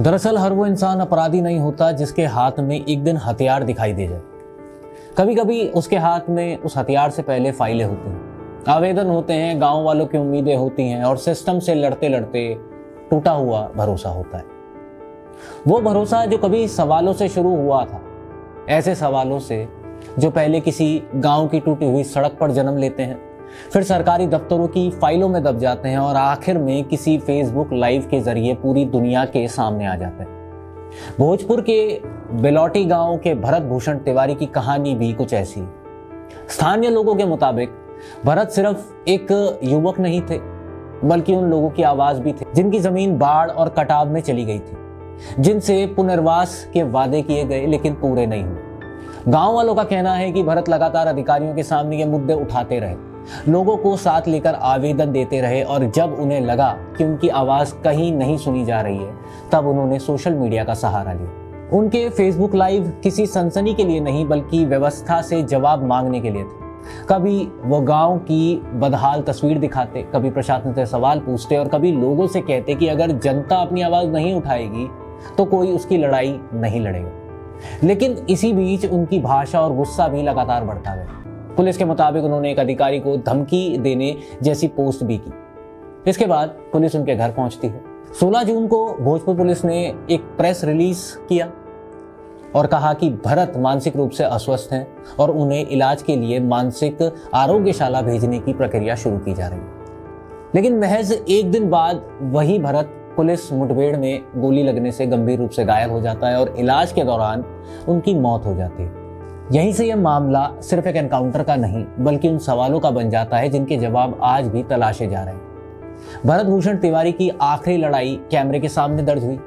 दरअसल हर वो इंसान अपराधी नहीं होता जिसके हाथ में एक दिन हथियार दिखाई दे जाए। कभी कभी उसके हाथ में उस हथियार से पहले फाइलें होती हैं, आवेदन होते हैं, गांव वालों की उम्मीदें होती हैं और सिस्टम से लड़ते लड़ते टूटा हुआ भरोसा होता है। वो भरोसा जो कभी सवालों से शुरू हुआ था, ऐसे सवालों से जो पहले किसी गांव की टूटी हुई सड़क पर जन्म लेते हैं, फिर सरकारी दफ्तरों की फाइलों में दब जाते हैं और आखिर में किसी फेसबुक लाइव के जरिए पूरी दुनिया के सामने आ जाते हैं। भोजपुर के बेलौटी गांव के भरत भूषण तिवारी की कहानी भी कुछ ऐसी है। स्थानीय लोगों के मुताबिक भरत सिर्फ एक युवक नहीं थे, बल्कि उन लोगों की आवाज भी थी जिनकी जमीन बाढ़ और कटाव में चली गई थी, जिनसे पुनर्वास के वादे किए गए लेकिन पूरे नहीं हुए। गांव वालों का कहना है कि भरत लगातार अधिकारियों के सामने ये मुद्दे उठाते रहे, लोगों को साथ लेकर आवेदन देते रहे और जब उन्हें लगा कि उनकी आवाज कहीं नहीं सुनी जा रही है, तब उन्होंने सोशल मीडिया का सहारा लिया। उनके फेसबुक लाइव किसी सनसनी के लिए नहीं, बल्कि व्यवस्था से जवाब मांगने के लिए थे। कभी वो गांव की बदहाल तस्वीर दिखाते, कभी प्रशासन से सवाल पूछते और कभी लोगों से कहते कि अगर जनता अपनी आवाज नहीं उठाएगी तो कोई उसकी लड़ाई नहीं लड़ेगा। लेकिन इसी बीच उनकी भाषा और गुस्सा भी लगातार बढ़ता गया। पुलिस के मुताबिक उन्होंने एक अधिकारी को धमकी देने जैसी पोस्ट भी की। इसके बाद पुलिस उनके घर पहुंचती है। 16 जून को भोजपुर पुलिस ने एक प्रेस रिलीज किया और कहा कि भरत मानसिक रूप से अस्वस्थ हैं और उन्हें इलाज के लिए मानसिक आरोग्यशाला भेजने की प्रक्रिया शुरू की जा रही है। लेकिन महज एक दिन बाद वही भरत पुलिस मुठभेड़ में गोली लगने से गंभीर रूप से घायल हो जाता है और इलाज के दौरान उनकी मौत हो जाती है। यहीं से यह मामला सिर्फ एक एनकाउंटर का नहीं, बल्कि उन सवालों का बन जाता है जिनके जवाब आज भी तलाशे जा रहे हैं। भरत भूषण तिवारी की आखिरी लड़ाई कैमरे के सामने दर्ज हुई।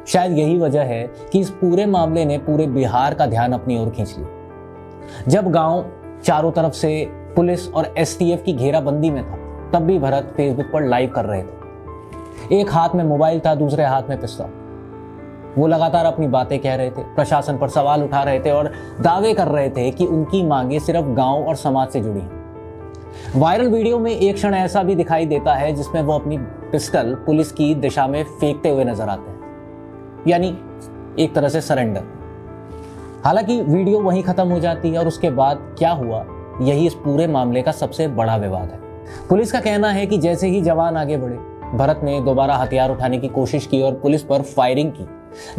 शायद यही वजह है कि इस पूरे मामले ने पूरे बिहार का ध्यान अपनी ओर खींच लिया। जब गांव चारों तरफ से पुलिस और एसटीएफ की घेराबंदी में था, तब भी भरत फेसबुक पर लाइव कर रहे थे। एक हाथ में मोबाइल था, दूसरे हाथ में पिस्तौल। वो लगातार अपनी बातें कह रहे थे, प्रशासन पर सवाल उठा रहे थे और दावे कर रहे थे कि उनकी मांगे सिर्फ गांव और समाज से जुड़ी हैं। वायरल वीडियो में एक क्षण ऐसा भी दिखाई देता है जिसमें वो अपनी पिस्टल पुलिस की दिशा में फेंकते हुए नजर आते हैं, यानी एक तरह से सरेंडर। हालांकि वीडियो वहीं खत्म हो जाती है और उसके बाद क्या हुआ, यही इस पूरे मामले का सबसे बड़ा विवाद है। पुलिस का कहना है कि जैसे ही जवान आगे बढ़े, भरत ने दोबारा हथियार उठाने की कोशिश की और पुलिस पर फायरिंग की,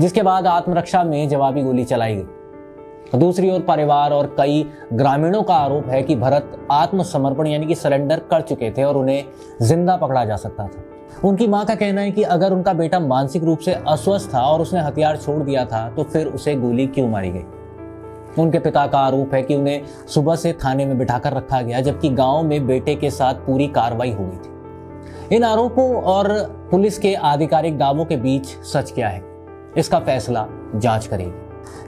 जिसके बाद आत्मरक्षा में जवाबी गोली चलाई गई। दूसरी ओर परिवार और कई ग्रामीणों का आरोप है कि भरत आत्मसमर्पण यानी कि सरेंडर कर चुके थे और उन्हें जिंदा पकड़ा जा सकता था। उनकी मां का कहना है कि अगर उनका बेटा मानसिक रूप से अस्वस्थ था और उसने हथियार छोड़ दिया था, तो फिर उसे गोली क्यों मारी गई। उनके पिता का आरोप है कि उन्हें सुबह से थाने में बिठाकर रखा गया, जबकि गांव में बेटे के साथ पूरी कार्रवाई हो गई थी। इन आरोपों और पुलिस के आधिकारिक दावों के बीच सच क्या है, इसका फैसला जांच करेगी।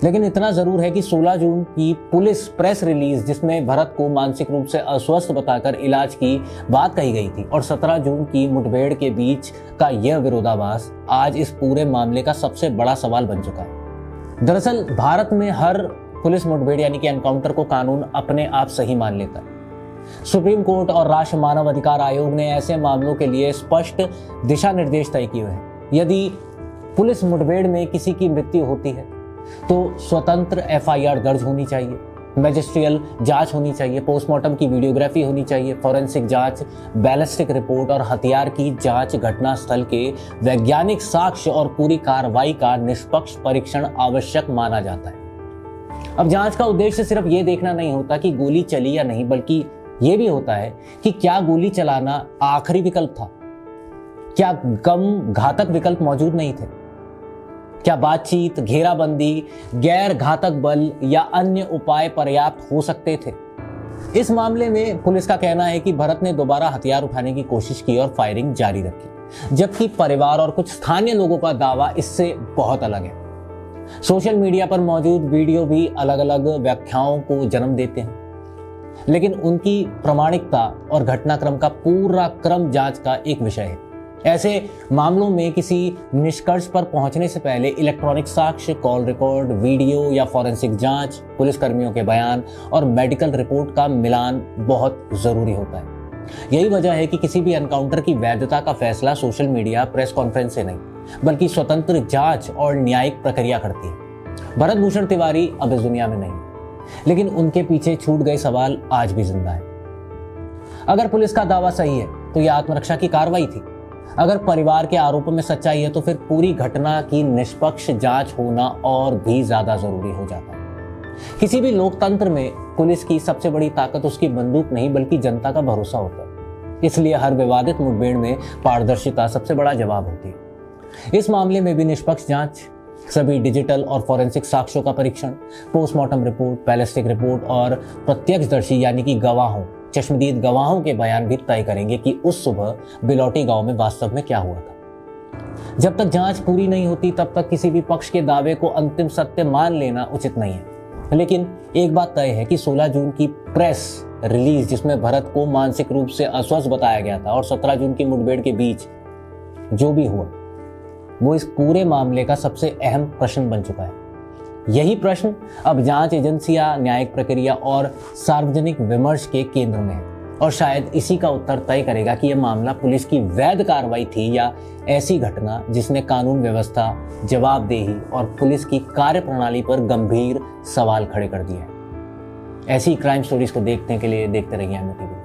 लेकिन इतना जरूर है कि 16 जून की पुलिस प्रेस रिलीज, जिसमें भरत को मानसिक रूप से अस्वस्थ बताकर इलाज की बात कही गई थी, और 17 जून की मुठभेड़ के बीच का यह विरोधाभास आज इस पूरे मामले का सबसे बड़ा सवाल बन चुका है। दरअसल भारत में हर पुलिस मुठभेड़ यानी कि एनकाउंटर को कानून अपने आप सही मान लेता है। सुप्रीम कोर्ट और राष्ट्रीय मानव अधिकार आयोग ने ऐसे मामलों के लिए स्पष्ट दिशा निर्देश तय किए हैं। यदि पुलिस मुठभेड़ में किसी की मृत्यु होती है तो स्वतंत्र एफआईआर दर्ज होनी चाहिए, मैजिस्ट्रियल जांच होनी चाहिए, पोस्टमार्टम की वीडियोग्राफी होनी चाहिए, फॉरेंसिक जांच, बैलिस्टिक रिपोर्ट और हथियार की जांच, घटनास्थल के वैज्ञानिक साक्ष्य और पूरी कार्रवाई का निष्पक्ष परीक्षण आवश्यक माना जाता है। अब जांच का उद्देश्य सिर्फ ये देखना नहीं होता कि गोली चली या नहीं, बल्कि ये भी होता है कि क्या गोली चलाना आखिरी विकल्प था, क्या कम घातक विकल्प मौजूद नहीं थे, क्या बातचीत, घेराबंदी, गैर घातक बल या अन्य उपाय पर्याप्त हो सकते थे। इस मामले में पुलिस का कहना है कि भरत ने दोबारा हथियार उठाने की कोशिश की और फायरिंग जारी रखी, जबकि परिवार और कुछ स्थानीय लोगों का दावा इससे बहुत अलग है। सोशल मीडिया पर मौजूद वीडियो भी अलग अलग व्याख्याओं को जन्म देते हैं, लेकिन उनकी प्रामाणिकता और घटनाक्रम का पूरा क्रम जांच का एक विषय है। ऐसे मामलों में किसी निष्कर्ष पर पहुंचने से पहले इलेक्ट्रॉनिक साक्ष्य, कॉल रिकॉर्ड, वीडियो या फॉरेंसिक जांच, पुलिसकर्मियों के बयान और मेडिकल रिपोर्ट का मिलान बहुत जरूरी होता है। यही वजह है कि किसी भी एनकाउंटर की वैधता का फैसला सोशल मीडिया, प्रेस कॉन्फ्रेंस से नहीं, बल्कि स्वतंत्र जांच और न्यायिक प्रक्रिया करती है। भरत भूषण तिवारी अब इस दुनिया में नहीं, लेकिन उनके पीछे छूट गए सवाल आज भी जिंदा है। अगर पुलिस का दावा सही है तो यह आत्मरक्षा की कार्रवाई थी। अगर परिवार के आरोपों में सच्चाई है तो फिर पूरी घटना की निष्पक्ष जांच होना और भी ज्यादा जरूरी हो जाता है। किसी भी लोकतंत्र में पुलिस की सबसे बड़ी ताकत उसकी बंदूक नहीं बल्कि जनता का भरोसा होता है। इसलिए हर विवादित मुठभेड़ में पारदर्शिता सबसे बड़ा जवाब होती है। इस मामले में भी निष्पक्ष जांच, सभी डिजिटल और फॉरेंसिक साक्ष्यों का परीक्षण, पोस्टमार्टम रिपोर्ट, बैलिस्टिक रिपोर्ट और प्रत्यक्षदर्शी यानी कि गवाहों, चश्मदीद गवाहों के बयान भी तय करेंगे कि उस सुबह बिलौटी गांव में वास्तव में क्या हुआ था। जब तक जांच पूरी नहीं होती तब तक किसी भी पक्ष के दावे को अंतिम सत्य मान लेना उचित नहीं है। लेकिन एक बात तय है कि 16 जून की प्रेस रिलीज, जिसमें भरत को मानसिक रूप से अस्वस्थ बताया गया था, और 17 जून की मुठभेड़ के बीच जो भी हुआ वो इस पूरे मामले का सबसे अहम प्रश्न बन चुका है। यही प्रश्न अब जांच एजेंसियां, न्यायिक प्रक्रिया और सार्वजनिक विमर्श के केंद्र में है, और शायद इसी का उत्तर तय करेगा कि यह मामला पुलिस की वैध कार्रवाई थी या ऐसी घटना जिसने कानून व्यवस्था, जवाबदेही और पुलिस की कार्यप्रणाली पर गंभीर सवाल खड़े कर दिए हैं। ऐसी क्राइम स्टोरीज को देखने के लिए देखते रहिए एमएटीवी।